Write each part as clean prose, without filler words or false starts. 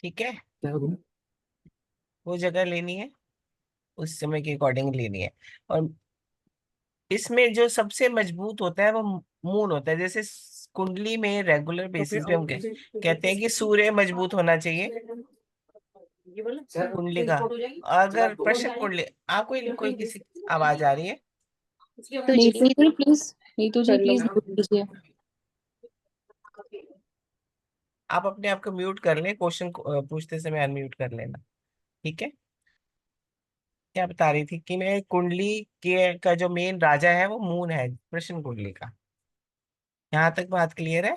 ठीक है, क्या हुआ? वो जगह लेनी है, उस समय के अकॉर्डिंग लेनी है। और इसमें जो सबसे मजबूत होता है वो मून होता है। जैसे कुंडली में रेगुलर तो फिर बेसिस पे और हम कैसे कहते हैं कि सूर्य मजबूत होना चाहिए ये वाला सर कुंडली तो का। स्पॉट हो जाएगी। जब अगर आप दोनों प्रश्न जाएंगे कुंडली, कोई कोई किसी आवाज आ रही है? उसकी तो आवाज नीतू जी प्लीज, नीतू जी कर लो। प्लीज म्यूट कीजिए। आप अपने आप को म्यूट कर लें, क्वेश्चन पूछते समय अनम्यूट कर लेना। ठीक है, क्या बता रही थी कि मैं कुंडली के का जो मेन राजा है वो मून है, प्रश्न कुंडली का। यहाँ तक बात क्लियर है?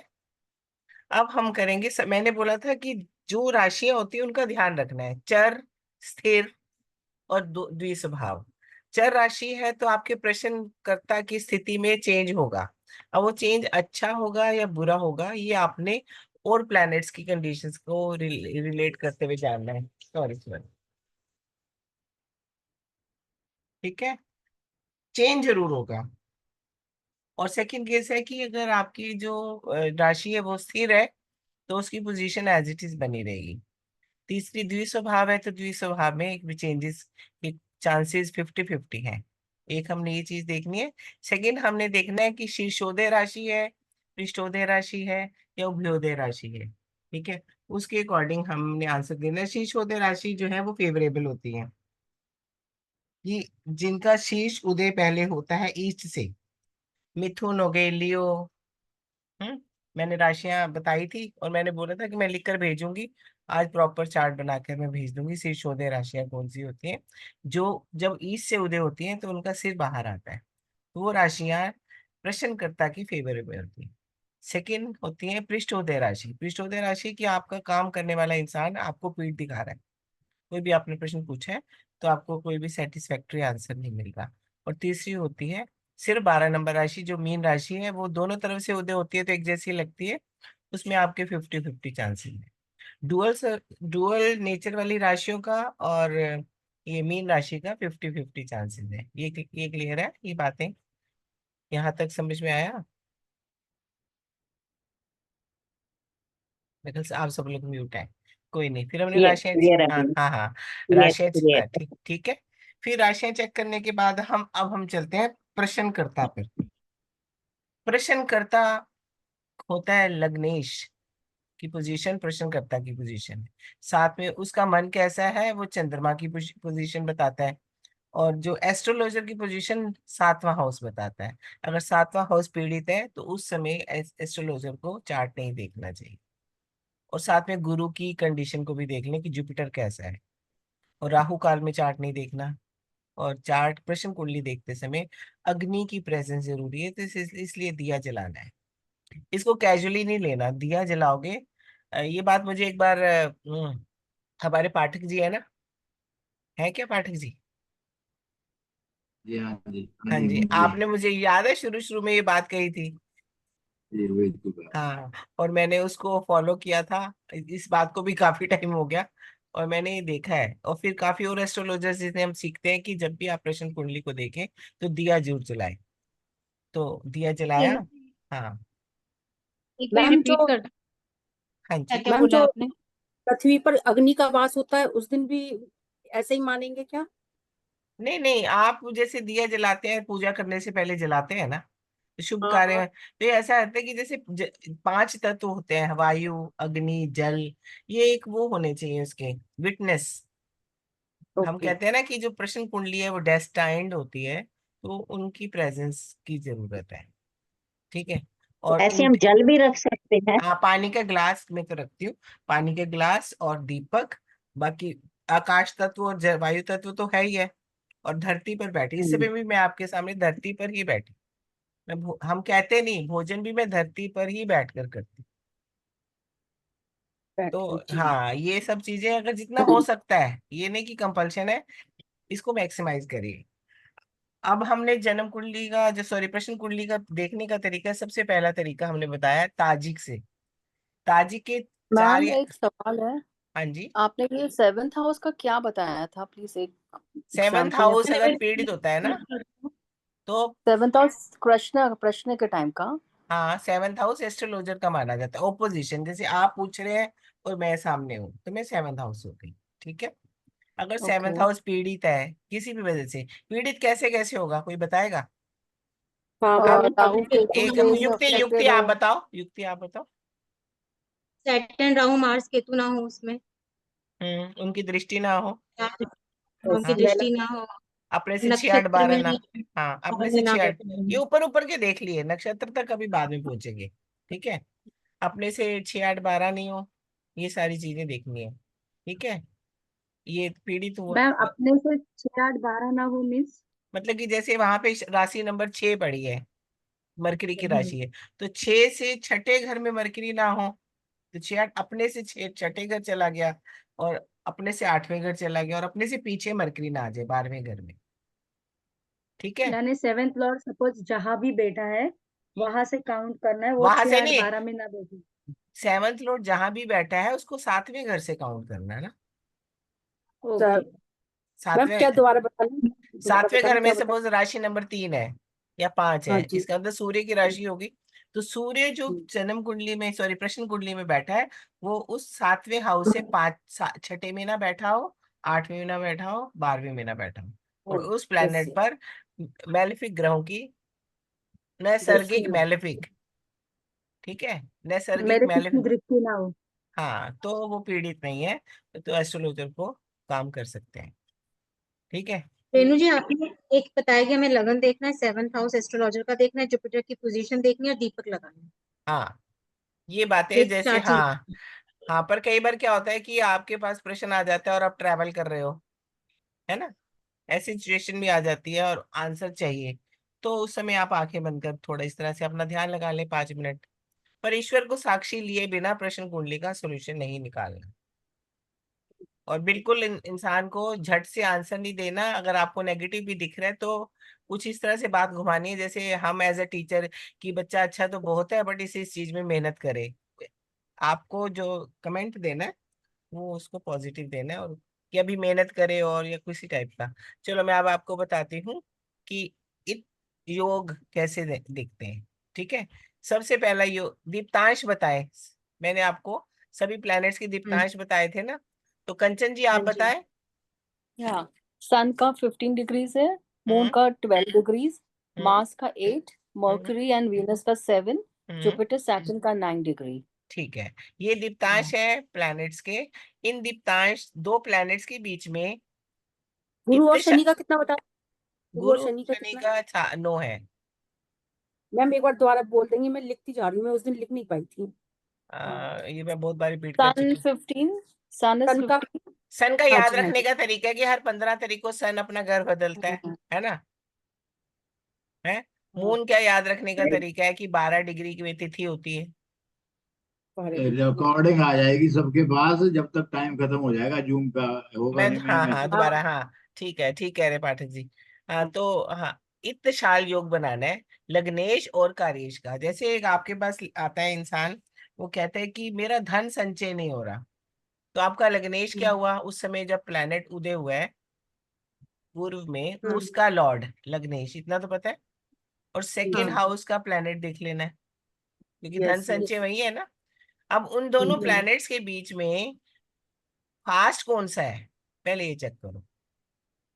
अब हम करेंगे मैंने बोला था कि जो राशियां होती है उनका ध्यान रखना है, चर, स्थिर और द्विस्वभाव। चर राशि है तो आपके प्रश्नकर्ता की स्थिति में चेंज होगा। अब वो चेंज अच्छा होगा या बुरा होगा, ये आपने और प्लैनेट्स की कंडीशंस को रिलेट करते हुए जानना है। सॉरी सॉरी, ठीक है, चेंज जरूर होगा। और सेकंड केस है कि अगर आपकी जो राशि है वो स्थिर है तो उसकी पोजीशन एज इट इज बनी रहेगी। तीसरी द्विस्वभाव है तो द्विस्वभाव में एक भी चेंजेस के चांसेस 50-50 हैं। एक हमने ये चीज देखनी है। सेकंड हमने देखना है कि शीर्षोदय राशि है, पृष्ठोदय राशि है या उभयोदय राशि है। ठीक है, उसके अकॉर्डिंग हमने आंसर देना है। शीर्षोदय राशि जो है वो फेवरेबल होती है, कि जिनका शीर्ष उदय पहले होता है ईस्ट से। मिथुन हो गए, लियो। हम्म, मैंने राशियां बताई थी और मैंने बोला था कि मैं लिख कर भेजूंगी। आज प्रॉपर चार्ट बनाकर मैं भेज दूंगी शीर्षोदय राशियां कौन सी होती हैं। जो जब ईस्ट से उदय होती हैं तो उनका सिर बाहर आता है, तो वो राशियां प्रश्नकर्ता की फेवरेबल होती हैं। सेकंड होती है पृष्ठोदय राशि। पृष्ठोदय राशि की आपका काम करने वाला इंसान आपको पीठ दिखा रहा है, कोई भी आपने प्रश्न पूछा है तो आपको कोई भी सेटिस्फैक्ट्री आंसर नहीं मिल रहा। और तीसरी होती है सिर्फ 12 नंबर राशि, जो मीन राशि है वो दोनों तरफ से उदय होती है तो एक जैसी लगती है, उसमें आपके 50-50 चांसेस है। डुअल डुअल नेचर वाली राशियों का और ये मीन राशि का 50-50 चांसेस है। ये क्लियर है, ये बातें यहाँ तक समझ में आया? मेरे ख्याल से आप सब लोग म्यूट है। कोई नहीं, फिर हमने क्लियर राशियां, क्लियर हाँ अभी। हाँ हाँ, क्लियर राशियां क्लियर। ठीक ठीक है। फिर राशियां चेक करने के बाद हम चलते हैं प्रश्नकर्ता पर। प्रश्नकर्ता होता है लग्नेश की पोजीशन, प्रश्नकर्ता की पोजीशन है। साथ में उसका मन कैसा है वो चंद्रमा की पोजीशन बताता है। और जो एस्ट्रोलॉजर की पोजीशन 7वां हाउस बताता है। अगर 7वां हाउस पीड़ित है तो उस समय एस्ट्रोलॉजर को चार्ट नहीं देखना चाहिए। और साथ में गुरु की कंडीशन को भी देख लें कि जुपिटर कैसा है। और राहु काल में चार्ट नहीं देखना। और चार्ट प्रश्न कुंडली देखते समय अग्नि की प्रेजेंस जरूरी है, तो इसलिए दिया जलाना है। इसको कैजुअली नहीं लेना, दिया जलाओगे। ये बात मुझे एक बार हमारे पाठक जी है ना, है क्या पाठक जी? जी हाँ जी, हाँ हाँ जी जी, बोलिए। आपने मुझे याद है शुरू शुरू में ये बात कही थी। जी वही तो बात। हाँ, और मैंने उसको फॉलो किया था। इस बात को भी काफी टाइम हो गया और मैंने ये देखा है। और फिर काफी और एस्ट्रोलॉजर्स जिसे हम सीखते हैं कि जब भी आप प्रश्न कुंडली को देखें तो दिया जरूर जलाएं। तो दिया जलाया। हाँ एक बार मैम जो रिपीट कर, हाँ क्या जी। क्या मैम बोला जो आपने? पृथ्वी पर अग्नि का वास होता है उस दिन भी ऐसे ही मानेंगे क्या? नहीं नहीं, आप जैसे दिया जलाते हैं पूजा करने से पहले जलाते हैं ना, शुभ हाँ कार्य हाँ। में, तो ये ऐसा होता है कि जैसे 5 तत्व होते हैं, वायु, अग्नि, जल। ये एक वो होने चाहिए उसके विटनेस। हम ओके। कहते हैं ना कि जो प्रश्न कुंडली है वो डेस्टाइंड होती है, तो उनकी प्रेजेंस की जरूरत है। ठीक है। तो और ऐसे हम जल भी रख सकते हैं? हाँ, पानी का ग्लास में तो रखती हूँ, पानी के ग्लास और दीपक। बाकी आकाश तत्व और वायु तत्व तो है ही है। और धरती पर बैठी, इस समय भी मैं आपके सामने धरती पर ही बैठी। हम कहते नहीं, भोजन भी मैं धरती पर ही बैठ कर करती। बैठे तो जी। हाँ, ये सब चीजें अगर जितना हो सकता है, ये नहीं कि कंपल्शन है, इसको मैक्सिमाइज करिए। अब हमने जन्म कुंडली का जो सॉरी प्रश्न कुंडली का देखने का तरीका, सबसे पहला तरीका हमने बताया ताजिक से। ताजिक के चार मैम या, एक सवाल है, हाँ जी। आपने ये सेवेंथ हाउस का क्या बताया था? प्लीज एक सेवंथ एग्जाम्पल या हाउस अगर फिर पीड़ित होता है ना तो सेवेंथ हाउस कृष्ण प्रश्न के टाइम का। हाँ, 7th हाउस एस्ट्रोलॉजर का माना जाता है। ओपोजिशन, जैसे आप पूछ रहे हैं और मैं सामने हूँ तो मैं 7th हाउस हो गई। ठीक है। अगर 7th ओके। हाउस पीड़ित है किसी भी वजह से, पीड़ित कैसे कैसे होगा, कोई बताएगा? हाँ आप राहु केतु एक से युक्ति युक्ति अफेक्टेड आप हो। बताओ, युक्ति आप बताओ। सैटर्न राहु मार्स केतु ना हो उसमें, उनकी दृष्टि ना हो। उनकी हाँ, दृष्टि ना हो, अपने से 6 8 नक्षत्र 12 में ना। हाँ, अपने से ना 6 8। बैठे ये हैं। ऊपर ऊपर के देख लिए, नक्षत्र तक अभी बाद में पहुंचेंगे। ठीक है। अपने से 6 8 12 नहीं हो, ये सारी चीजें देखनी है। ठीक है। ये पीड़ित हुआ मैम अपने से 6 8 12 ना हो मीन्स। मतलब कि जैसे वहां पे राशि नंबर 6 पड़ी है, मरकरी की राशि है, तो 6 से छठे घर में मरकरी ना हो, तो 6 8 अपने से 6 छठे घर चला गया, और अपने से 8वें घर चला गया, और अपने से पीछे मरकरी ना आ जाए 12वें घर में। ठीक है। यानी 7th लॉर्ड सपोज जहां भी बैठा है वहां से काउंट करना है, वो वहां 6 से 8 नहीं, 12 में ना बैठे। 7th लॉर्ड जहां भी बैठा है उसको 7वें घर से काउंट करना है ना। ओके। मैम सातवें क्या दोबारा सातवें बताना घर में क्या बताया? सपोज राशि नंबर 3 है या 5 है, हाँ जी। इसका मतलब सूर्य की राशि होगी। तो सूर्य जो हम्म, जन्म कुंडली में, सॉरी, प्रश्न कुंडली में बैठा है, वो उस 7वें हाउस से छठे में ना बैठा हो, 8वें में ना बैठा हो, 12वें में ना बैठा हो, और उस यस प्लेनेट पर मैलेफिक ग्रहों की, दृष्टि नैसर्गिक ना मैलेफिक, ठीक है, नैसर्गिक मेरे किसकी मैलेफिक। दृष्टि ना हो। हाँ, तो वो पीड़ित नहीं है, तो एस्ट्रोलॉजर को काम कर सकते हैं। ठीक है। रेणु जी, आपने एक बताया कि हमें लगन देखना है, 7th हाउस एस्ट्रोलॉजर का देखना है, जुपिटर की पोजीशन देखनी है और दीपक लगाना है। हाँ, ये बातें ये जैसे, 4 चीज। हाँ। हाँ, पर कई बार क्या होता है कि आपके पास प्रश्न आ जाता है और आप ट्रैवल कर रहे हो, है ना, ऐसी सिचुएशन भी आ जाती है और आंसर चाहिए, तो उस समय आप आंखें बंद कर थोड़ा इस तरह से अपना ध्यान लगा लें 5 मिनट। पर ईश्वर को साक्षी लिए बिना प्रश्न कुंडली का सोल्यूशन नहीं निकालना, और बिल्कुल इंसान को झट से आंसर नहीं देना। अगर आपको नेगेटिव भी दिख रहा है तो कुछ इस तरह से बात घुमानी है, जैसे हम एज ए टीचर, कि बच्चा अच्छा तो बहुत है बट इस चीज में मेहनत करे। आपको जो कमेंट देना है वो उसको पॉजिटिव देना है, और कि अभी मेहनत करे, और या किसी टाइप का। चलो मैं अब आपको बताती हूँ कि इत योग कैसे दिखते हैं। ठीक है। सबसे पहला योग दीप्तांश बताए, मैंने आपको सभी प्लैनेट्स के दीप्तांश बताए थे ना, तो कंचन जी आप हाँ जी। बताएं। हाँ, सन का 15 डिग्रीज है, मून हम्म का 12 डिग्रीज, हम्म मार्स का 8, हम्म मर्क्यूरी एंड वीनस का 7, हम्म जुपिटर सैटर्न का 9 डिग्री। ठीक है। ये दीप्तांश है प्लैनेट्स के। इन दीप्तांश दो प्लैनेट्स के बीच में गुरु और इत्ते शनि का कितना बताया? गुरु और गुरु शनि का शनि कितना? का 9 है। मैम एक बार दोबारा बोल देंगी, मैं लिखती जा रही हूँ, मैं उस दिन लिख नहीं पाई थी। ये मैं बहुत बार रिपीट कर सन चुकी हूँ। 15, सन इज सन का। 15। सन का हाँ याद जी हाँ रखने जी। का तरीका है कि हर 15 तारीख को सन अपना घर बदलता है ना, है। हाँ, मून क्या याद रखने का तरीका है कि 12 डिग्री की तिथि होती है। रिकॉर्डिंग आ जाएगी सबके पास, जब तक टाइम खत्म हो जाएगा जूम का। होगा मैं, नहीं, मैंने हाँ हाँ, मैसेज दोबारा, किया। हाँ। ठीक है, ठीक कह रहे पाठक जी। हाँ, तो हाँ, इत्तशाल योग बनाना है लग्नेश और कार्येश का। जैसे एक आपके पास आता है इंसान, वो कहता है कि मेरा धन संचय नहीं हो रहा, तो आपका लग्नेश क्या हुआ उस समय जब प्लैनेट उदय हुआ है पूर्व में, हम्म, उसका लॉर्ड लग्नेश, इतना तो पता है। और सेकेंड हाँ हाउस का प्लैनेट देख लेना है, क्योंकि धन यस संचय यस। वही है ना। अब उन दोनों प्लैनेट्स के बीच में फास्ट कौन सा है, पहले ये चेक करो।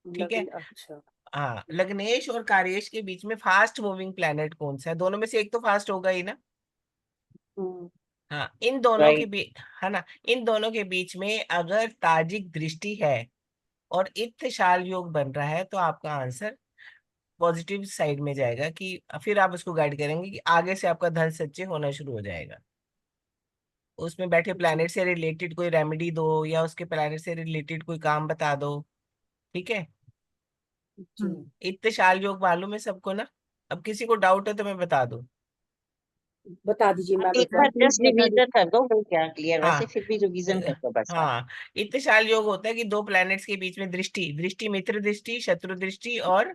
ठीक है। अच्छा। हाँ, लग्नेश और कार्येश के बीच में फास्ट मूविंग प्लैनेट कौन सा है, दोनों में से एक तो फास्ट होगा ही ना। हम्म, हाँ, इन दोनों के राइट। बीच, है ना, इन दोनों के बीच में अगर ताजिक दृष्टि है और इत्तेशाल योग बन रहा है, तो आपका आंसर पॉजिटिव साइड में जाएगा, कि फिर आप उसको गाइड करेंगे कि आगे से आपका धन सच्चे होना शुरू हो जाएगा। उसमें बैठे जी प्लैनेट से रिलेटेड कोई रेमेडी दो, या उसके प्लैनेट से रिलेटेड कोई काम बता दो। ठीक है। जी। इत्तेशाल योग मालूम है सबको ना। अब किसी को डाउट है तो मैं बता दूं। बता दीजिए आप मैम एक एक बार बार प्लीज जस्ट बता रिवीजन दीजिए। कर दो, हो गया क्लियर, वैसे हाँ फिर भी रिवीजन कर दो बस आप। हाँ, इत्तेशाल योग होता है कि दो प्लैनेट्स के बीच में दृष्टि दृष्टि मित्र दृष्टि, शत्रु दृष्टि और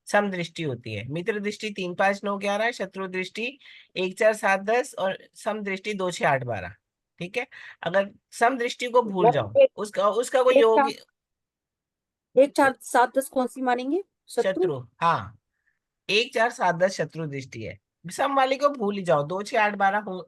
सम दृष्टि होती है। मित्र दृष्टि 3 5 9 11, शत्रु दृष्टि 1 4 7 10, और सम दृष्टि 2 6 8 12। ठीक है। अगर सम दृष्टि को भूल मैम जाओ, उसका उसका कोई एक योग। चार, एक चार सात दस कौन सी मानेंगे? शत्रु। शत्रु, हाँ, 1 4 7 10 शत्रु दृष्टि है। सम वाले को भूल ही जाओ, 2 6 8 12 हो,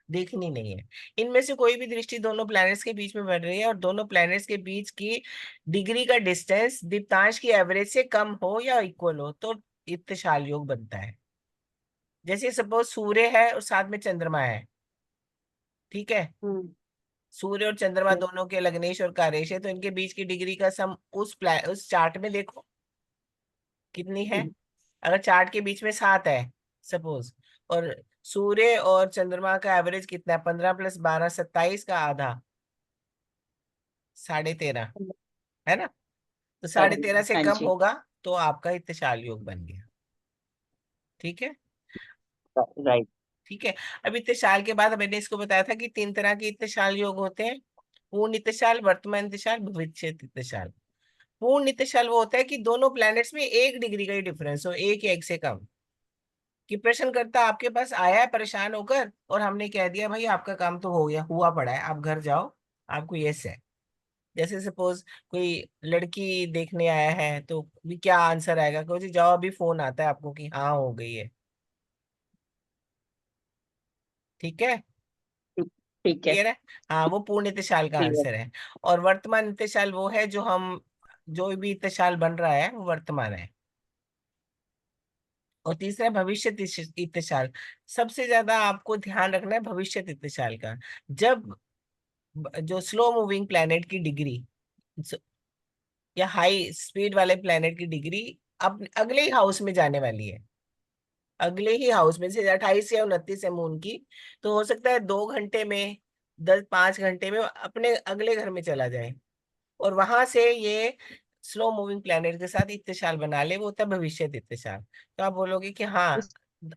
देखनी नहीं है। इनमें से कोई भी दृष्टि दोनों प्लैनेट्स के बीच में बन रही है और दोनों प्लैनेट्स के बीच की डिग्री का डिस्टेंस दीप्तांश की एवरेज से कम हो या इक्वल हो तो इत्तेशाल योग बनता है। जैसे सपोज सूर्य है और साथ में चंद्रमा है, ठीक है। हम्म। सूर्य और चंद्रमा ठीक। दोनों के लग्नेश और कारेश है, तो इनके बीच की डिग्री का सम उस चार्ट में देखो कितनी है। हम्म। अगर चार्ट के बीच में 7 है सपोज, और सूर्य और चंद्रमा का एवरेज कितना है, 15 + 12 27 का आधा, 13.5 है ना। तो 13.5 से हाँ कम जी। होगा तो आपका इत्तेशाल योग बन गया। ठीक है। राइट। ठीक है। अब इत्तेशाल के बाद मैंने इसको बताया था कि 3 तरह के इत्तेशाल योग होते हैं: पूर्ण इत्तेशाल, वर्तमान इत्तेशाल, भविष्य इत्तेशाल। पूर्ण इत्तेशाल वो होता है कि दोनों प्लैनेट्स में 1 डिग्री का ही डिफरेंस हो, एक या एक से कम। कि प्रश्नकर्ता आपके पास आया है परेशान होकर और हमने कह दिया भाई आपका काम तो हो गया, हुआ पड़ा है, आप घर जाओ, आपको यस है। जैसे सपोज कोई लड़की देखने आया है तो भी क्या आंसर आएगा, कहो जी जाओ अभी फोन आता है आपको कि हाँ हो गई है। ठीक है। ठीक। ठीक है। क्लियर है। हाँ, वो पूर्ण इत्तेशाल का क्लियर। आंसर है। और वर्तमान इत्तेशाल वो है जो हम, जो भी इत्तेशाल बन रहा है वो वर्तमान है। और तीसरा है भविष्य इत्तेशाल। सबसे ज्यादा आपको ध्यान रखना है भविष्य इत्तेशाल का। जब जो स्लो मूविंग प्लैनेट की डिग्री या हाई स्पीड वाले प्लैनेट की डिग्री अब अगले ही हाउस में जाने वाली है, अगले ही हाउस में से 28 या 29 है मून की, तो हो सकता है 2 घंटे में, 5 घंटे में अपने अगले घर में चला जाए और वहां से ये स्लो मूविंग प्लैनेट के साथ इत्तेशाल बना ले, वो होता है भविष्य इत्तेशाल। तो आप बोलोगे कि हाँ इस,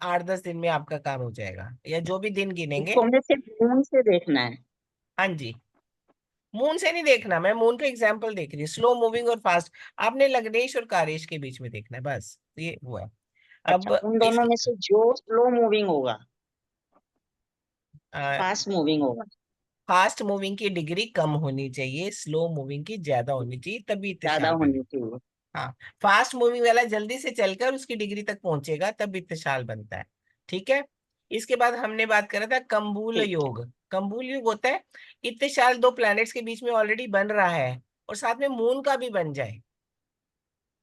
8 10 दिन में आपका काम हो जाएगा, या जो भी दिन गिनेंगे। इसको हमें सिर्फ मून से देखना है। हाँ जी। मून से नहीं देखना, मैं मून का एग्जाम्पल देख रही हूँ, स्लो मूविंग और फास्ट। आपने लग्नेश और कारेश के बीच में देखना है, बस ये हुआ है। अच्छा, अब उन दोनों इसकी में से जो स्लो मूविंग होगा, फास्ट मूविंग होगा। फास्ट मूविंग की डिग्री कम होनी चाहिए, स्लो मूविंग की ज्यादा होनी चाहिए, तभी ज्यादा इत्तेशाल बने। होनी चाहिए। हाँ, फास्ट मूविंग वाला जल्दी से चलकर उसकी डिग्री तक पहुंचेगा तब इत्तेशाल बनता है। ठीक है। इसके बाद हमने बात करा था कंबूल ठीक है। योग। कंबूल योग होता है इत्तेशाल दो प्लैनेट्स के बीच में ऑलरेडी बन रहा है और साथ में मून का भी बन जाए।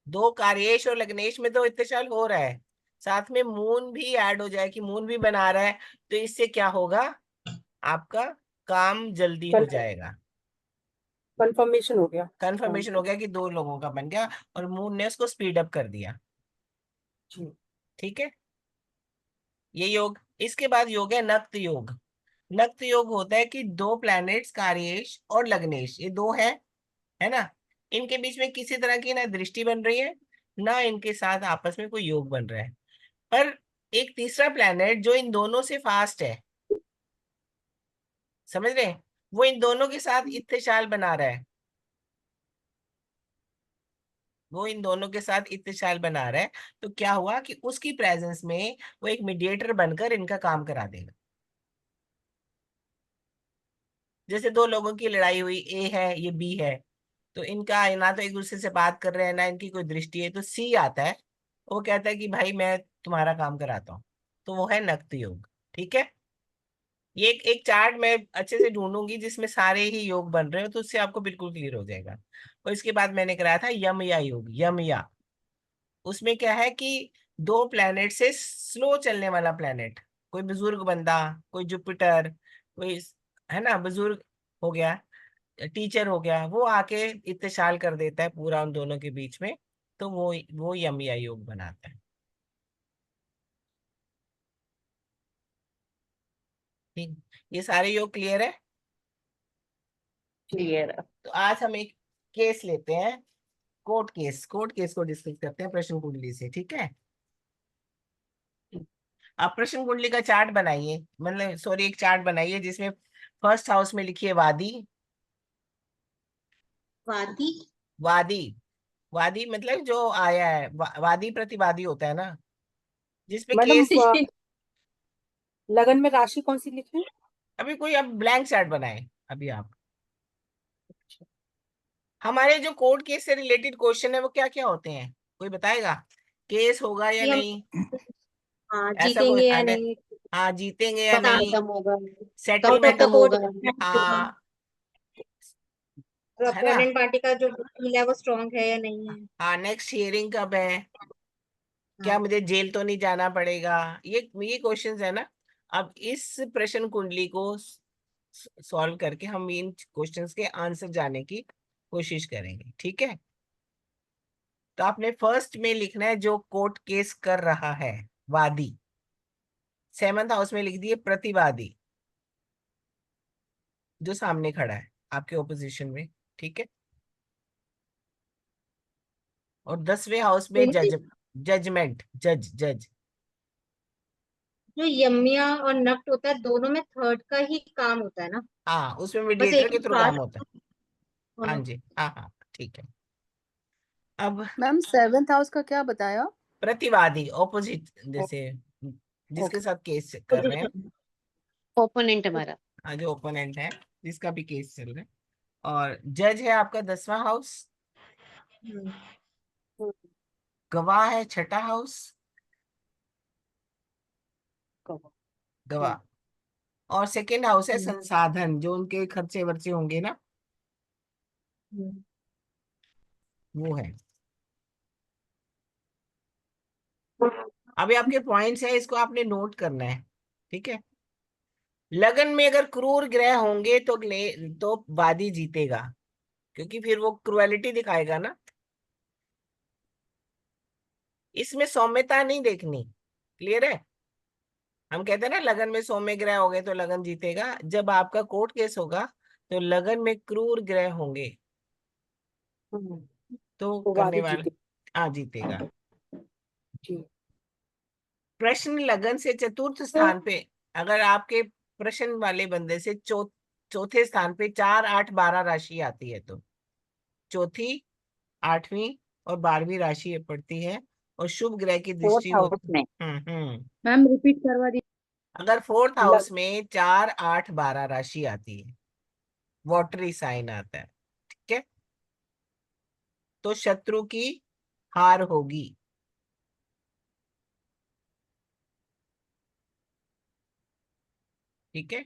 दो कार्येश और लग्नेश में तो इत्तेशाल हो रहा है, साथ में मून भी ऐड हो जाए कि मून भी बना रहा है, तो इससे क्या होगा, आपका काम जल्दी हो जाएगा। कंफर्मेशन हो गया काम कंफर्मेशन हो का। गया कि 2 लोगों का बन गया और मून ने उसको स्पीड अप कर दिया। जी। ठीक है। ये योग। इसके बाद योग है नक्त योग। नक्त योग होता है कि दो प्लैनेट्स कार्येश और लग्नेश, ये दो है ना, इनके बीच में किसी तरह की ना दृष्टि बन रही है, ना इनके साथ आपस में कोई योग बन रहा है। पर एक तीसरा प्लैनेट जो इन दोनों से फास्ट है, समझ रहे हैं, वो इन दोनों के साथ इत्तेशाल बना रहा है। वो इन दोनों के साथ इत्तेशाल बना रहा है, तो क्या हुआ कि उसकी प्रेजेंस में वो एक मीडिएटर बनकर इनका काम करा देगा। जैसे दो लोगों की लड़ाई हुई, ए है ये बी है, तो इनका ना तो एक दूसरे से बात कर रहे हैं ना इनकी कोई दृष्टि है, तो सी आता है, वो कहता है कि भाई मैं तुम्हारा काम कराता हूँ, तो वो है नक्त योग। ठीक है। ये एक चार्ट मैं अच्छे से ढूंढूंगी जिसमें सारे ही योग बन रहे हो, तो उससे आपको बिल्कुल क्लियर हो जाएगा। और इसके बाद मैंने कराया था यम या योग, यम या। उसमें क्या है कि दो प्लेनेट से स्लो चलने वाला प्लेनेट, कोई बुजुर्ग बंदा, कोई जुपिटर, कोई, है ना, बुजुर्ग हो गया, टीचर हो गया, वो आके इत्तेशाल कर देता है पूरा उन दोनों के बीच में, तो वो यम या योग बनाता है। ठीक। ये सारे योग क्लियर है। क्लियर है। तो आज हम एक केस लेते हैं, कोर्ट केस को डिस्कस करते हैं प्रश्न कुंडली से। ठीक है। आप प्रश्न कुंडली का चार्ट बनाइए, मतलब सॉरी एक चार्ट बनाइए जिसमें फर्स्ट हाउस में लिखिए वादी। वादी। वादी, वादी मतलब जो आया है, वादी प्रतिवादी होता है ना, जिसपे मैडम केस। लगन में राशि कौन सी लिखें? अभी कोई अब ब्लैंक चार्ट बनाए अभी आप। हमारे जो कोर्ट केस से रिलेटेड क्वेश्चन है वो क्या क्या होते हैं, कोई बताएगा, केस होगा या ये हम नहीं। हाँ ऐसा कोई जीतेंगे या नहीं, हाँ जीतेंगे या बता नहीं, खत्म होगा, कब आउट ऑफ सेटलमेंट, द खत्म कोर्ट, होगा। हाँ है ना, अपोनेंट पार्टी का जो वकील है वो स्ट्रांग है या नहीं है। हाँ नेक्स्ट हियरिंग कब है, क्या हाँ मुझे जेल तो नहीं जाना पड़ेगा, ये क्वेश्चंस है ना। अब इस प्रश्न कुंडली को सॉल्व करके हम इन क्वेश्चंस के आंसर जाने की कोशिश करेंगे, ठीक है। तो आपने फर्स्ट में लिखना है जो कोर्ट केस कर रहा है, वादी। सेवंथ हाउस में लिख दिए प्रतिवादी, जो सामने खड़ा है आपके ओपोजिशन में, ठीक है। और 10वें हाउस में तो जजमेंट, जज। जो यमिया और नक्ट होता है दोनों में थर्ड का ही काम होता है ना, हाँ उसमें बस मीडिएटर एक के ही थ्रू काम पार्ट। होता है। हाँ जी, हाँ हाँ ठीक है। अब मैम सेवेंथ हाउस का क्या बताया? प्रतिवादी, ऑपोजिट, जैसे जिसके ओके, साथ केस कर रहे हैं, पोजीशन। ओपोनेंट हमारा। हाँ जो ओपोनेंट है, जिसका भी केस चल रहा है। और जज है आपका 10वां हाउस, गवाह है छठा हाउस, गवाह। और सेकेंड हाउस है संसाधन, जो उनके खर्चे वर्चे होंगे ना, वो है। अभी आपके पॉइंट्स है, इसको आपने नोट करना है, ठीक है। लगन में अगर क्रूर ग्रह होंगे तो वादी जीतेगा, क्योंकि फिर वो क्रुएलिटी दिखाएगा ना। इसमें सौम्यता नहीं देखनी, क्लियर है। हम कहते हैं ना लगन में सौम्य ग्रह हो गए तो लगन जीतेगा, जब आपका कोर्ट केस होगा तो लगन में क्रूर ग्रह होंगे तो तो करने वादी वाला जीते हाँ जीतेगा। जी। प्रश्न लगन से चतुर्थ स्थान पे, अगर आपके प्रश्न वाले बंदे से चौथे स्थान पे 4, 8, 12 राशि आती है, तो चौथी, 8वीं और 12वीं राशि ये पड़ती है, और शुभ ग्रह की फोर्थ दृष्टि हाउस होती। में। हम्म। मैम रिपीट करवा दी। अगर फोर्थ लग, हाउस में 4, 8, 12 राशि आती है, वॉटरी साइन आता है, ठीक है, तो शत्रु की हार होगी, ठीक है।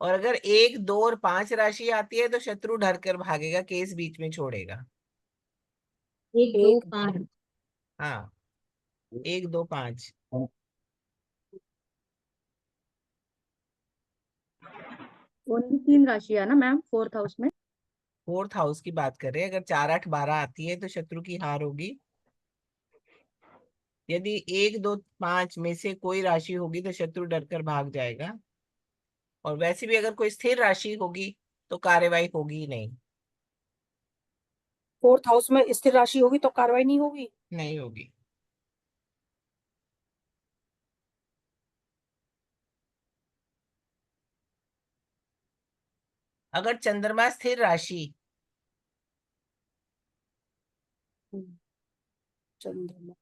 और अगर 1, 2 और 5 राशि आती है तो शत्रु डर कर भागेगा, केस बीच में छोड़ेगा। एक दो एक पाँच हाँ 1, 2, 5। ओनली 3 राशियां ना मैम फोर्थ हाउस में। फोर्थ हाउस की बात कर रहे हैं, अगर 4, 8, 12 आती है तो शत्रु की हार होगी। यदि 1, 2, 5 में से कोई राशि होगी तो शत्रु डर कर भाग जाएगा। और वैसे भी अगर कोई स्थिर राशि होगी तो कार्यवाही होगी ही नहीं, फोर्थ हाउस में स्थिर राशि होगी तो कार्रवाई नहीं होगी। नहीं होगी। अगर चंद्रमा स्थिर राशि, चंद्रमा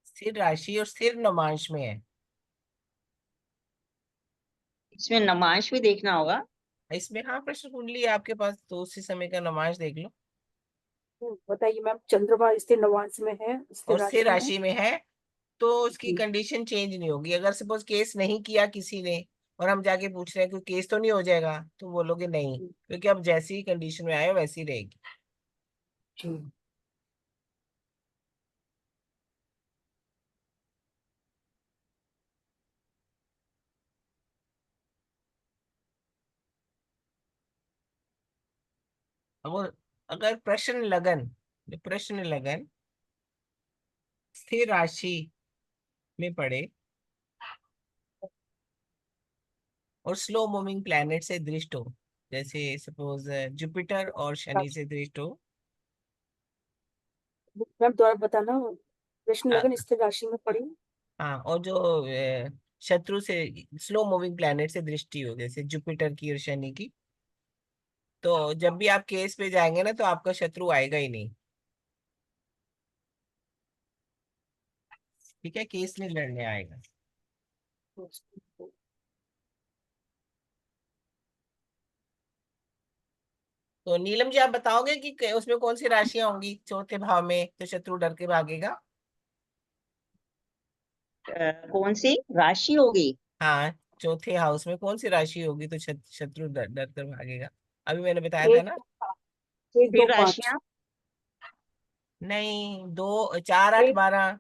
स्थिर राशि और स्थिर नवांश में है, इसमें नमाज भी देखना होगा। इसमें हाँ प्रश्न कुंडली है आपके पास, तो उसी समय का नवांश देख लो। बताइए मैम, चंद्रमा स्थिर नवांश में है, स्थिर और स्थिर राशि में है। राशि में है तो उसकी जी। कंडीशन चेंज नहीं होगी। अगर सपोज केस नहीं किया किसी ने और हम जाके पूछ रहे हैं कि केस तो नहीं हो जाएगा, तो बोलोगे नहीं, क्योंकि अब जैसी ही कंडीशन में आए वैसी रहेगी। जी। अब अगर प्रश्न लगन स्थिर राशि में पड़े और स्लो मूविंग प्लैनेट से दृष्ट हो, जैसे सपोज जुपिटर और शनि से दृष्ट हो, मैम दोबारा बताना, कृष्ण अ, लगन स्थिर राशि में पड़ी। हाँ और जो शत्रु से स्लो मूविंग प्लैनेट से दृष्टि हो, जैसे जुपिटर की और शनि की, तो जब भी आप केस पे जाएंगे ना तो आपका शत्रु आएगा ही नहीं, ठीक है, केस नहीं लड़ने आएगा। तो नीलम जी आप बताओगे कि उसमें कौन सी राशियां होंगी चौथे भाव में तो शत्रु डर के भागेगा। कौन सी राशि होगी? हाँ, चौथे हाउस में कौन सी राशि होगी तो शत्रु डर कर भागेगा? अभी मैंने बताया था एक ना। एक दो फिर पाँच। राशियां? नहीं, 2 4 8 एक 12।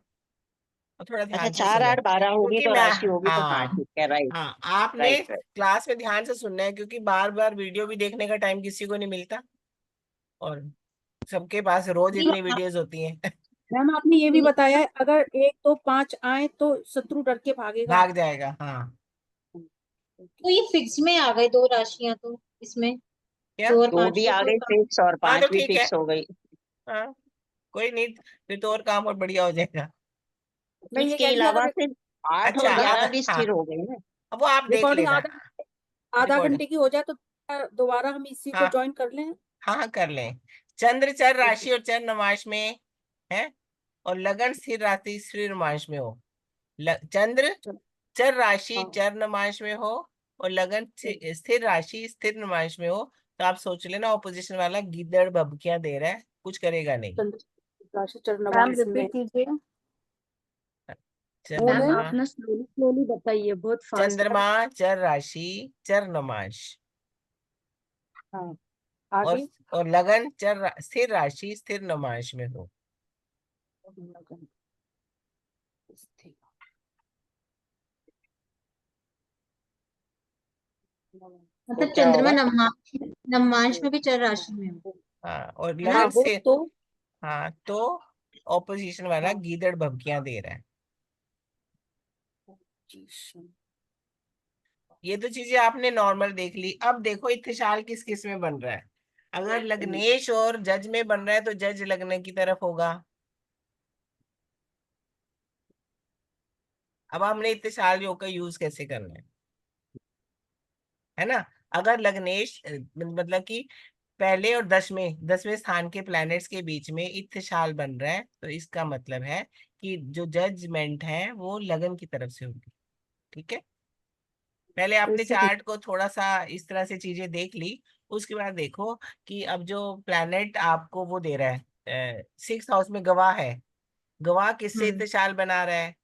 और थोड़ा अच्छा, ध्यान से 4 सुने 8 12 होगी क्योंकि तो मैं, राशि होगी, तो हाँ हाँ ठीक है, राइट। हाँ, आपने राइट राइट। क्लास में ध्यान से सुनना है क्योंकि बार बार वीडियो भी देखने का टाइम किसी को नहीं मिलता, और सबके पास रोज नहीं, इतनी वीडियोस होती हैं। मैम आपने ये भी बताया है अगर 1 2 5 आए तो शत्रु डर के भागेगा। भाग जाएगा, हाँ। तो ये फिक्स में आ गए 2 राशियां तो इसमें, क्या? 2 और 2 5 भी तो आ कोई गई काम। फिक्स और हाँ, तो 5 भी ठीक है। फिक्स हो गई। हाँ, कोई नहीं, फिर तो और काम और बढ़िया हो जाएगा। मैं ये इसके कह रही थी अलावा अगर फिर 8 अच्छा, और 11 अब भी हाँ, स्थिर हो गई ना। अब वो आप देख रिकॉर्डिंग लेना। आधा रिकॉर्ड, घंटे की हो जाए तो दोबारा हम इसी को हाँ ज्वाइन कर लें। हाँ हाँ, कर लें। चंद्र चर ठीक है। राशि और चर नमाश में है, और लगन स्थिर राशि स्थिर नमाश में हो। चंद्र चलो। चर राशि हाँ चर नमाश में हो, और लगन ठीक। स्थिर राशि स्थिर नमाश में हो, तो आप सोच लेना ऑपोजिशन वाला गीदड़ भभकियां दे रहा है, कुछ करेगा नहीं। चंद्र राशि चरण मैम नवांश में। रिपीट कीजिए। मैम चंद्रमा, आप ना स्लोली स्लोली बताइए, बहुत फास्ट। चंद्रमा चर राशि चर नमाश, हाँ और आगे। और लगन स्थिर राशि स्थिर नमाश में हो। लगन स्थिर नवांश। तो मतलब क्या चंद्रमा होगा? नवमांश में भी चर राशि में हो, हाँ, और है ना? हाँ लगन वो से, तो। हाँ तो ऑपोजिशन वाला हाँ गीदड़ भभकियां दे रहा है। पोजीशन। ये तो चीजें आपने नॉर्मल देख ली, अब देखो इत्तेशाल किस किस में बन रहा है। अगर लग्नेश और जज में बन रहा है तो जज लगने की तरफ होगा। अब हमने इत्तेशाल योग का यूज कैसे करना है ना? अगर लग्नेश मतलब कि पहले और 10वें स्थान के प्लैनेट्स के बीच में इत्तेशाल बन रहा है, तो इसका मतलब है कि जो जजमेंट है वो लगन की तरफ से होगी। ठीक है, पहले तो आपने इससे ठीक। चार्ट को थोड़ा सा इस तरह से चीजें देख ली। उसके बाद देखो कि अब जो प्लैनेट आपको वो दे रहा है, 6th हाउस में गवाह है, गवाह किससे हम्म इत्तेशाल बना रहा है?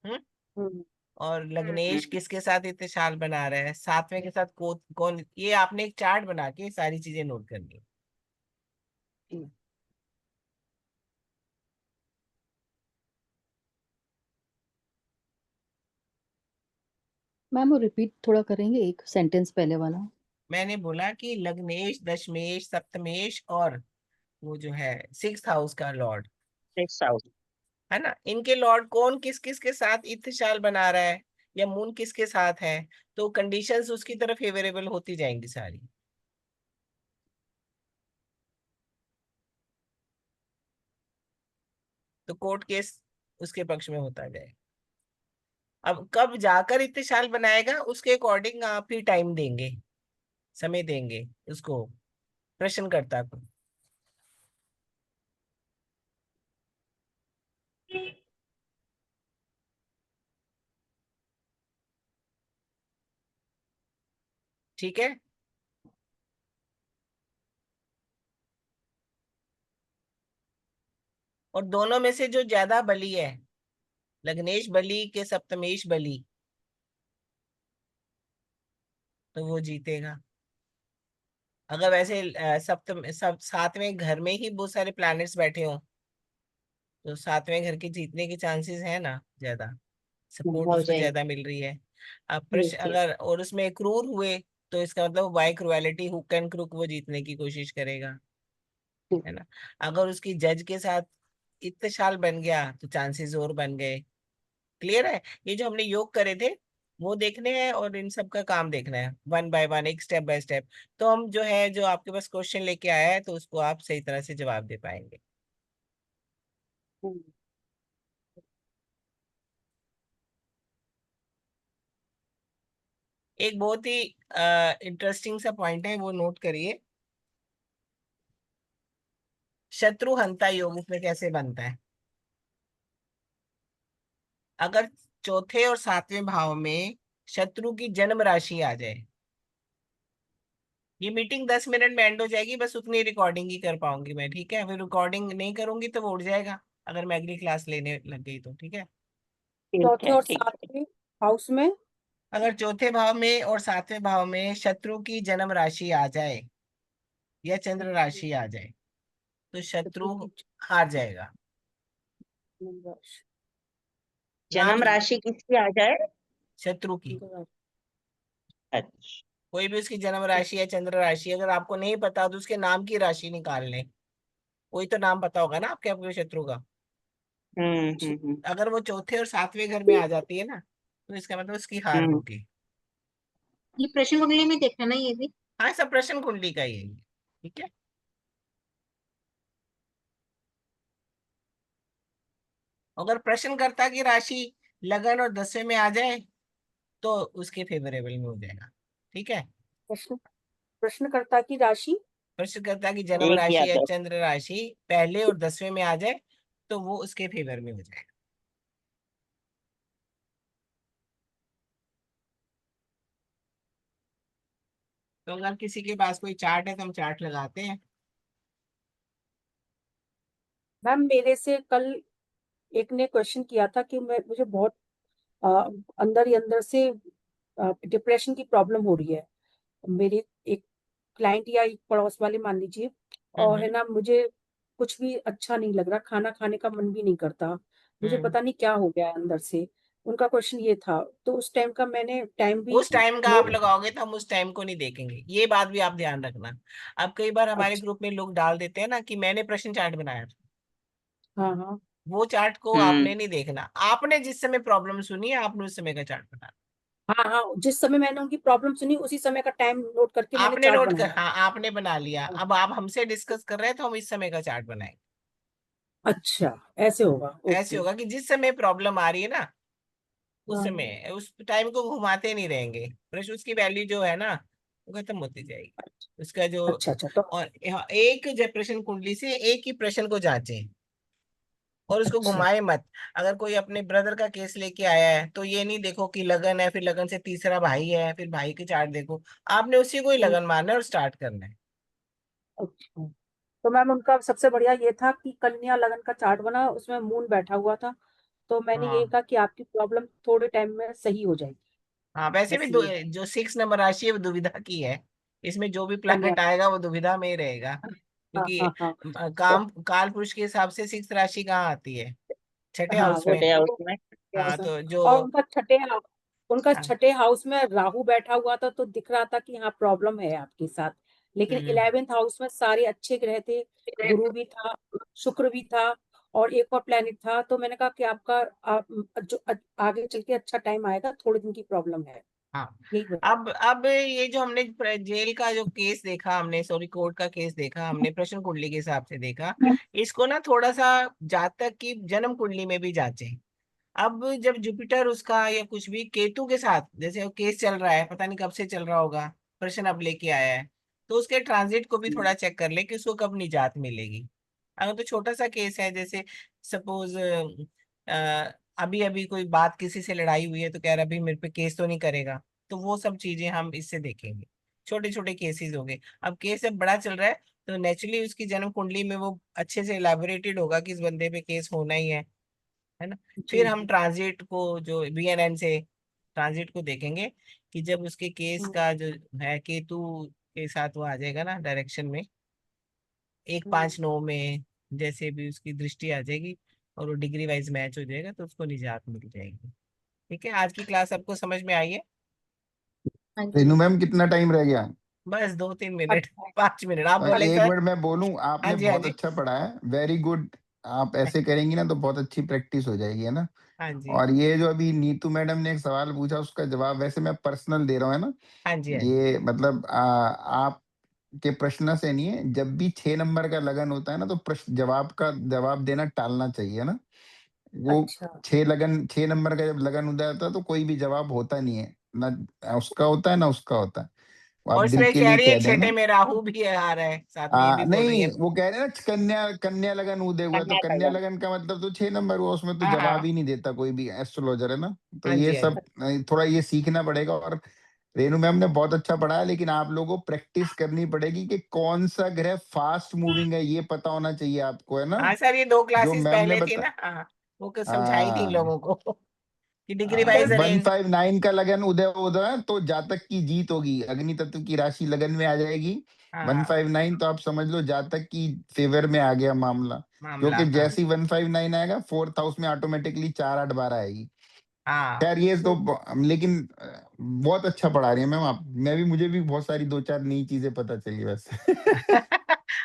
हम्म। हम्म। और लग्नेश हम्म, किसके साथ इत्तेशाल बना रहा है? 7वें के साथ कौन? ये आपने एक चार्ट बना के सारी चीजें नोट करनी है। ठीक। मैम वो रिपीट थोड़ा करेंगे एक सेंटेंस पहले वाला। मैंने बोला कि लग्नेश दशमेश सप्तमेश और वो जो है 6th हाउस का लॉर्ड, 6 है ना, इनके लॉर्ड कौन किस किस के साथ इत्तेशाल बना रहा है, या मून किसके साथ है, तो कंडीशंस उसकी तरफ फेवरेबल होती जाएंगी सारी। तो कोर्ट केस उसके पक्ष में होता जाए। अब कब जाकर इत्तेशाल बनाएगा उसके अकॉर्डिंग आप ही टाइम देंगे, समय देंगे उसको, प्रश्नकर्ता को। ठीक है, और दोनों में से जो ज्यादा बली है, लग्नेश बली के सप्तमेश बली, तो वो जीतेगा। अगर वैसे सप्तम 7वें घर में ही बहुत सारे प्लैनेट्स बैठे हों, तो 7वें घर के जीतने के चांसेस है ना ज्यादा, सपोर्ट हो उसको ज्यादा जाएगी। मिल रही है। अब प्रश्न ठीक है। अगर और उसमें क्रूर हुए, तो इसका मतलब by cruelty hook and crook वो जीतने की कोशिश करेगा, है ना? अगर उसकी जज के साथ इत्तेशाल बन गया तो चांसेस और बन गए। क्लियर है? ये जो हमने योग करे थे वो देखने हैं, और इन सब का काम देखना है वन बाय वन, एक स्टेप बाय स्टेप। तो हम जो है, जो आपके पास क्वेश्चन लेके आया है, तो उसको आप सही तरह से जवाब दे पाएंगे। हम्म। एक बहुत ही इंटरेस्टिंग सा पॉइंट है, वो नोट करिए। शत्रु हंता योग इसमें कैसे बनता है? अगर चौथे और 7वें भाव में शत्रु की जन्म राशि आ जाए, ये मीटिंग 10 मिनट में एंड हो जाएगी, बस उतनी रिकॉर्डिंग ही कर पाऊंगी मैं, ठीक है? फिर रिकॉर्डिंग नहीं करूंगी तो वो उड़ जाएगा, अगर मैं अगली क्लास लेने लग गई तो, ठीक है? चौथे और ठीक है। सातवें हाउस में अगर चौथे भाव में और सातवें भाव में शत्रु की जन्म राशि आ जाए या चंद्र राशि आ जाए तो शत्रु हार जाएगा। नाम जन्म राशि किसकी आ जाए? शत्रु की, अच्छा। कोई भी उसकी जन्म राशि या चंद्र राशि, अगर आपको नहीं पता तो उसके नाम की राशि निकाल लें। कोई तो नाम पता होगा ना आपके आपके शत्रु का। अगर वो चौथे और सातवें घर में आ जाती है ना तो इसका मतलब उसकी हार हम्म। होगी। ये प्रश्न मंडली में देखना ना ये भी। हाँ, सब प्रश्न कुंडली का ही है ये, ठीक है। अगर प्रश्नकर्ता की राशि लगन और 10वें में आ जाए तो उसके फेवरेबल में हो जाएगा, ठीक है। प्रश्न प्रश्नकर्ता की राशि प्रश्नकर्ता की जन्म एक या राशि या 10। चंद्र राशि पहले और 10वें में आ जाए तो वो उसके फेवर में हो जाएगा। तो अगर किसी के पास कोई चार्ट है तो हम चार्ट लगाते हैं। मैम मेरे से कल एक ने क्वेश्चन किया था कि मुझे बहुत अ, अंदर ही अंदर से डिप्रेशन की प्रॉब्लम हो रही है। मेरी एक क्लाइंट या एक पड़ोस वाले मान लीजिए, और है हम्म ना, मुझे कुछ भी अच्छा नहीं लग रहा, खाना खाने का मन भी नहीं करता, मुझे हम्म। पता नहीं क्या हो गया है अंदर से। उनका क्वेश्चन ये था, तो उस टाइम का मैंने टाइम भी उस टाइम का आप नोट। लगाओगे तो हम उस टाइम को नहीं देखेंगे, ये बात भी आप ध्यान रखना। अब कई बार हमारे अच्छा। ग्रुप में लोग डाल देते हैं ना कि मैंने प्रश्न चार्ट बनाया था। हाँ हाँ। वो चार्ट को हम्म। आपने नहीं देखना, आपने जिस समय प्रॉब्लम सुनी है आपने उस समय का चार्ट बनाना। हाँ हाँ, जिस समय मैंने उनकी प्रॉब्लम सुनी उसी समय का टाइम नोट करके मैंने आपने चार्ट नोट कर, बनाया। हाँ आपने बना लिया, अब आप हमसे डिस्कस कर रहे हैं तो हम इस समय का चार्ट बनाएंगे। अच्छा, ऐसे होगा, ऐसे ओके। होगा कि जिस समय प्रॉब्लम आ रही है ना उस हाँ समय उस टाइम को घुमाते नहीं रहेंगे, प्रश्न उसकी वैल्यू जो है ना वो खत्म होती जाएगी उसका जो। अच्छा अच्छा, तो और एक जब प्रश्न कुंडली से एक ही प्रश्न को जांचें और उसको अच्छा। घुमाए मत। अगर कोई अपने ब्रदर का केस लेके आया है तो ये नहीं देखो कि लगन है, फिर लगन से तीसरा भाई है, फिर भाई के चार्ट देखो। आपने उसी को ही हम्म, लगन मानना है और स्टार्ट करना है। अच्छा। तो मैम उनका सबसे बढ़िया ये था कि कन्या लगन का चार्ट बना, उसमें मून बैठा हुआ था, तो मैंने ये हाँ कहा कि आपकी प्रॉब्लम थोड़े टाइम में सही हो जाएगी। हाँ, वैसे भी बस ये जो 6 नंबर राशि है वो दुविधा की है। इसमें जो भी कन्या। प्लैनेट आएगा वो दुविधा में ही रहेगा, हाँ क्योंकि हाँ हाँ। तो काम काल पुरुष के हिसाब से 6 राशि कहाँ आती है? छठे हाँ, हाउस वो में। छठे हाउस वो में। हाँ उसमें। तो जो और उनका हाँ, छठे हाउस में राहु बैठा हुआ था, तो दिख रहा था कि हाँ प्रॉब्लम है आपके साथ। लेकिन हम्म 11th हाउस में सारे अच्छे ग्रह थे, गुरु भी था, शुक्र भी था, और एक और प्लेनेट था। तो मैंने कहा कि आपका जो आगे चल के अच्छा टाइम आएगा, थोड़े दिन की प्रॉब्लम है, हाँ। यही बताया। अब ये जो हमने जेल का जो केस देखा, हमने सॉरी कोर्ट का केस देखा, हमने प्रश्न कुंडली के हिसाब से देखा। इसको ना थोड़ा सा जातक की जन्म कुंडली में भी जांचें। अब जब जुपिटर उसका या कुछ भी केतु के साथ जैसे वो केस चल रहा है, पता नहीं कब से चल रहा होगा, प्रश्न अब लेके आया है, तो उसके ट्रांजिट को भी थोड़ा चेक कर ले कि उसको कब निजात मिलेगी। अगर तो छोटा सा केस है, जैसे सपोज अभी अभी कोई बात किसी से लड़ाई हुई है तो कह रहा अभी मेरे पे केस तो नहीं करेगा, तो वो सब चीजें हम इससे देखेंगे। छोटे छोटे केसेस हो गए। अब केस जब बड़ा चल रहा है तो नेचुरली उसकी जन्म कुंडली में वो अच्छे से इलेबोरेटेड होगा कि इस बंदे पे केस होना ही है ना। फिर जी हम जी। ट्रांजिट को जो BNN से ट्रांजिट को देखेंगे कि जब उसके केस हम्म, का जो है केतु के साथ वो आ जाएगा ना डायरेक्शन में 1 5 9 में, जैसे भी उसकी दृष्टि आ जाएगी और वो डिग्री वाइज मैच हो जाएगा तो उसको निजात मिल जाएगी। ठीक है, आज की क्लास आपको समझ में आई है? हाँ जी। रेनू मैम कितना टाइम रह गया? बस 2 3 मिनट अच्छा। 5 मिनट आप बोले एक सर। मिनट मैं बोलूं, हाँ आपने जी हाँ बहुत जी। अच्छा पढ़ा है, वेरी गुड। आप ऐसे करेंगी ना तो बहुत अच्छी प्रैक्टिस हो जाएगी, है ना। हाँ जी और ये जो अभी नीतू मैडम ने एक सवाल पूछा उसका जवाब वैसे मैं पर्सनल दे रहा हूँ, है ना। हाँ जी हाँ जी। ये मतलब आपके प्रश्न से नहीं है, जब भी 6 नंबर का लगन होता है ना तो प्रश्न जवाब का जवाब देना टालना चाहिए ना। वो अच्छा 6 नंबर का जब लगन हो जाता है तो कोई भी जवाब होता नहीं है ना, उसका होता है ना उसका होता है। वो आप और दिल इसमें के कह लिए रही है कह छठे देना। में राहु भी आ रहा है, साथ में ये भी बोल रही नहीं, है। वो कह रहे हैं ना कन्या कन्या लगन उदय हुआ है, तो कन्या कन्या लगन। लगन का मतलब तो 6 नंबर हुआ, उसमें तो हाँ जवाब हाँ ही नहीं देता कोई भी एस्ट्रोलॉजर, है ना। तो हाँ ये जी हाँ सब जी। थोड़ा ये सीखना पड़ेगा। और रेनू मैम ने बहुत अच्छा पढ़ाया, लेकिन आप लोगों को प्रैक्टिस करनी पड़ेगी कि कौन सा ग्रह फास्ट मूविंग है, ये पता होना चाहिए आपको, है ना। हाँ सर, ये 2 जो क्लासेस मैम ने पहले थी बता ना, हाँ वो कुछ समझाई थी इन हाँ लोगों को। कि डिग्री वाइज अरेंज। 159 का लगन उदय होता है तो जातक की जीत होगी, अग्नि तत्व की राशि लगन में आ जाएगी। हाँ 159 तो आप समझ लो जातक की फेवर में आ गया मामला, मामला। क्योंकि हाँ जैसे ही 159 आएगा 4th हाउस में ऑटोमेटिकली 4 8 12 आएगी। हाँ। खैर ये तो लेकिन बहुत अच्छा पढ़ा रही है मैम आप। मुझे भी बहुत सारी 2 4 नई चीजें पता चली वैसे।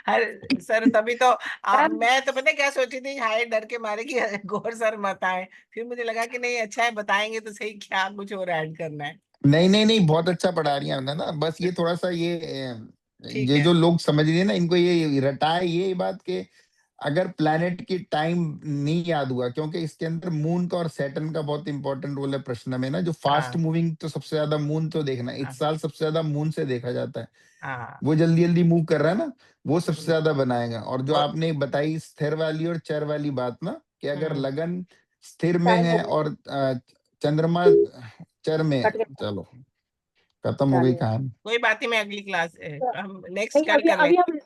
अरे सर तभी तो आप, मैम मैं तो पता है क्या सोची थी, हाय डर के मारे कि गौर सर मत आए, फिर मुझे लगा कि नहीं अच्छा है बताएंगे तो सही, क्या कुछ और ऐड करना है। नहीं नहीं नहीं, बहुत अच्छा पढ़ा रही है ना। बस ये थोड़ा सा ठीक ये है। जो लोग समझ रहे हैं ना, इनको ये रटा है ये बात के अगर प्लैनेट की टाइम नहीं याद हुआ, क्योंकि इसके अंदर मून का और सैटर्न का बहुत इंपॉर्टेंट रोल है प्रश्न में ना। जो फास्ट हाँ मूविंग तो सबसे ज्यादा मून तो देखना, इस हाँ साल सबसे ज्यादा मून से देखा जाता है। हाँ। वो जल्दी जल्दी मूव कर रहा है ना, वो सबसे हम्म, ज्यादा बनाएगा। और जो और आपने बताई स्थिर वाली और चर वाली बात ना, कि अगर हम्म, लगन स्थिर में टाइम हो है और चंद्रमा चर में है, कट गया चलो खत्म हो गई चलिए। कहानी। कोई बात नहीं, मैं अगली क्लास तो हम नेक्स्ट नहीं कल अभी कर अभी लेंगे। हम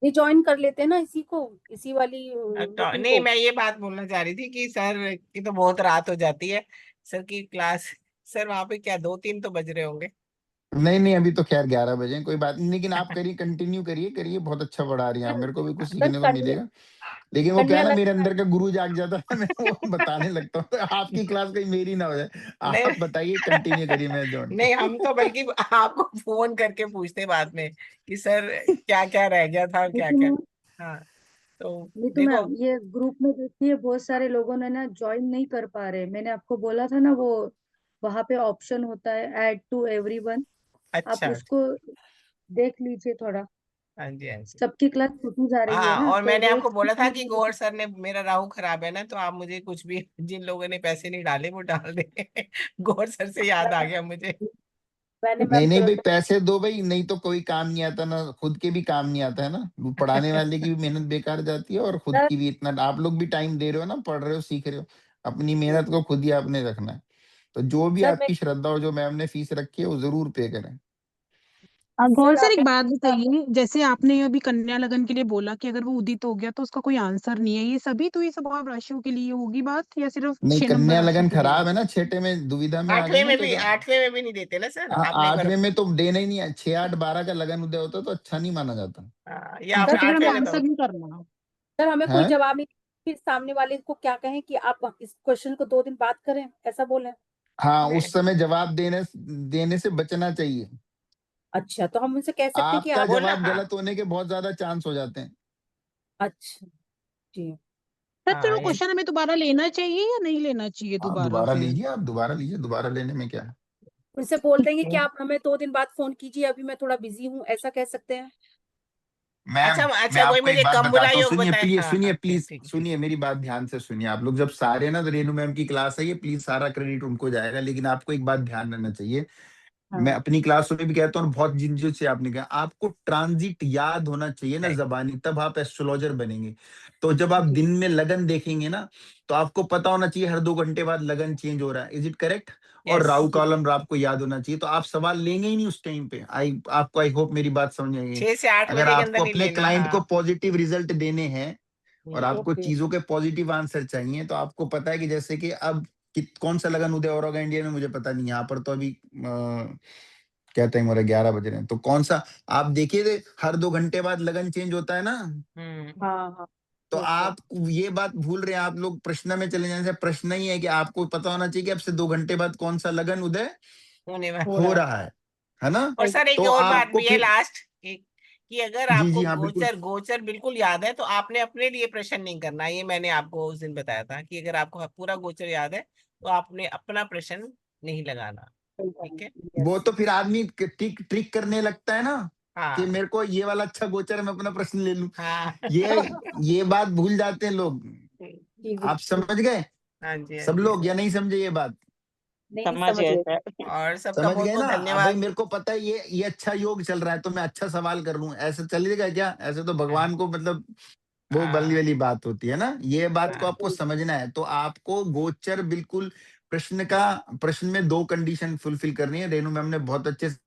रिजॉइन कर लेते हैं ना इसी को, इसी वाली तो मीटिंग नहीं, को। मैं ये बात बोलना चाह रही थी कि सर की तो बहुत रात हो जाती है, सर की क्लास, सर वहां पे क्या 2 3 तो बज रहे होंगे। नहीं नहीं, अभी तो खैर 11 बजे हैं, कोई बात नहीं। लेकिन आप करिए, कंटिन्यू करिए करिए, बहुत अच्छा पढ़ा रही हैं आप, सर मेरे को भी कुछ सर सीखने को कन्या मिलेगा। लेकिन वो क्या कन्या है ना, मेरे लगन अंदर का गुरु जाग जाता है, मैं वो बताने लगता हूँ, तो आपकी क्लास कहीं मेरी ना हो जाए। नहीं आप बताइए, कंटिन्यू करिए, मैं ज्वाइन नहीं, हम तो बल्कि आपको फोन करके पूछते बाद में कि सर क्या क्या रह गया था और क्या नीतू क्या। मैम, हाँ तो नीतू देखो। मैम, ये ग्रुप में देखिए बहुत सारे लोगों ने ना ज्वाइन नहीं कर पा रहे। मैंने आपको बोला था ना, वो वहां पे ऑप्शन होता है ऐड टू एवरीवन, आप अच्छा। उसको देख लीजिए थोड़ा। हाँ जी हाँ जी। सबकी क्लास छूटी जा रही है हाँ ना, और तो मैंने वो आपको बोला था कि एक गौर सर ने, मेरा राहु खराब है ना, तो आप मुझे कुछ भी, जिन लोगों ने पैसे नहीं डाले वो डाल दें। गौर सर से याद आ गया मुझे। मैंने नहीं मैम नहीं भाई, तुरंत पैसे दो भाई, नहीं तो कोई काम नहीं आता ना, खुद के भी काम नहीं आता है ना। वो पढ़ाने वाले की भी मेहनत बेकार जाती है, और खुद सर की भी। इतना आप लोग भी टाइम दे रहे हो ना, पढ़ रहे हो, सीख रहे हो, अपनी मेहनत को खुद ही आपने रखना है। तो जो भी सर मैं आपकी श्रद्धा हो, जो मैम ने फीस रखी है, वो जरूर पे करें। गौर सर सर आप एक बात बताइए, जैसे आपने अभी कन्या लगन के लिए बोला कि अगर वो उदित हो गया तो उसका कोई आंसर नहीं है, ये सभी तो ये स्वभाव राशियों के लिए होगी बात, या सिर्फ नहीं, 6 नंबर कन्या राशि लगन के लिए? खराब है ना, छठे में दुविधा में आ गई ना, तो क्या। आठवें में भी नहीं देते ना सर, हाँ, आपने एक बार। 8वें में तो देना ही नहीं है। 6 8 12 का लगन उदय होता तो अच्छा नहीं माना जाता ये अच्छा, आपने तो फिर हमें 8वें में आंसर तो। नहीं करना। सर हमें कोई है। जवाब नहीं, फिर सामने वाले को क्या कहें कि आप इस क्वेश्चन को 2 दिन बाद करें, ऐसा बोले। हाँ, नहीं उस समय जवाब देने से बचना चाहिए। अच्छा तो हम उनसे कह सकते हैं कि आपका आप। बोलना, जवाब हाँ गलत होने के बहुत ज्यादा चांस हो जाते हैं। अच्छा जी। सर फिर हाँ वो ये क्वेश्चन हमें दोबारा लेना चाहिए या नहीं लेना चाहिए आप दोबारा दोबारा फिर? लीजिए, आप दोबारा लीजिए, दोबारा लेने में क्या है। उनसे बोल ठीक देंगे कि है। आप हमें 2 दिन बाद फोन कीजिए, अभी मैं थोड़ा बिजी हूँ, ऐसा कह सकते हैं। मैम, अच्छा मैं अच्छा, वही आपको एक मुझे बात कम बुला बताता हूँ, योग सुनिए बताए। प्लीज, हाँ सुनिए हाँ ठीक प्लीज, ठीक ठीक। सुनिए मेरी बात ध्यान से सुनिए। आप लोग जब सारे ना, तो रेनू मैम की क्लास है ये, प्लीज सारा क्रेडिट उनको जाएगा, लेकिन आपको एक बात ध्यान रहना चाहिए। मैं हाँ अपनी क्लासों में भी कहता हूँ, बहुत जिन से आपने कहा, आपको ट्रांजिट याद होना चाहिए ना Right. जबानी, तब आप एस्ट्रोलॉजर बनेंगे। तो जब आप जी दिन में लगन देखेंगे ना, तो आपको पता होना चाहिए हर 2 घंटे बाद लगन चेंज हो रहा है। Is it correct? और यस। राहु जी कॉलम आपको याद होना चाहिए, तो आप सवाल लेंगे ही नहीं उस टाइम पे। आई होप मेरी बात समझ आएगी। 6 से 8 अगर बजे के अंदर आपको नहीं अपने लेना। क्लाइंट को हाँ। पॉजिटिव रिजल्ट देने हैं, और आपको ओके। चीजों के पॉजिटिव आंसर चाहिए, तो आपको पता है कि जैसे कि अब कौन सा लगन उदय हो रहा होगा इंडिया में, मुझे पता नहीं। यहाँ पर तो अभी क्या टाइम हो रहा है, 11 बज रहे हैं, तो कौन सा आप देखिए, हर 2 घंटे बाद लगन चेंज होता है ना। हाँ हाँ तो ओके। आप ये बात भूल रहे हैं, आप लोग प्रश्न में चले जाने से। प्रश्न ही है कि आपको पता होना चाहिए कि अब से 2 घंटे बाद कौन सा लगन उदय होने में। हो हो रहा है। रहा है ना। और सर एक तो और बात आपको भी है फिर, लास्ट, एक, कि अगर जी आपको जी हाँ बिल्कुल। गोचर गोचर बिल्कुल याद है तो आपने अपने लिए प्रश्न नहीं करना। ये मैंने आपको उस दिन बताया था कि अगर आपको पूरा गोचर याद है तो आपने अपना प्रश्न नहीं लगाना। ठीक है। वो यस। तो फिर आदमी ट्रिक ट्रिक करने लगता है ना, कि हाँ मेरे को ये वाला अच्छा गोचर है, मैं अपना प्रश्न ले लूं। हाँ। ये ये बात भूल जाते हैं लोग। जी आप बिल्कुल। समझ गए हाँ जी हाँ सब जी हाँ लोग, जी। या नहीं समझे ये बात? नहीं समझ समझ गए गए। सर। और सबका समझ बहुत गए बहुत ना। अब भाई धन्यवाद। मेरे को पता है ये अच्छा योग चल रहा है, तो मैं अच्छा सवाल कर लूं, ऐसे चलेगा क्या? ऐसे तो भगवान को मतलब वो बल्ली हाँ वाली बात होती है ना। ये बात को हाँ आपको समझना है, तो आपको गोचर बिल्कुल प्रश्न में 2 कंडीशन फुलफिल करनी है। रेनू मैम ने बहुत अच्छे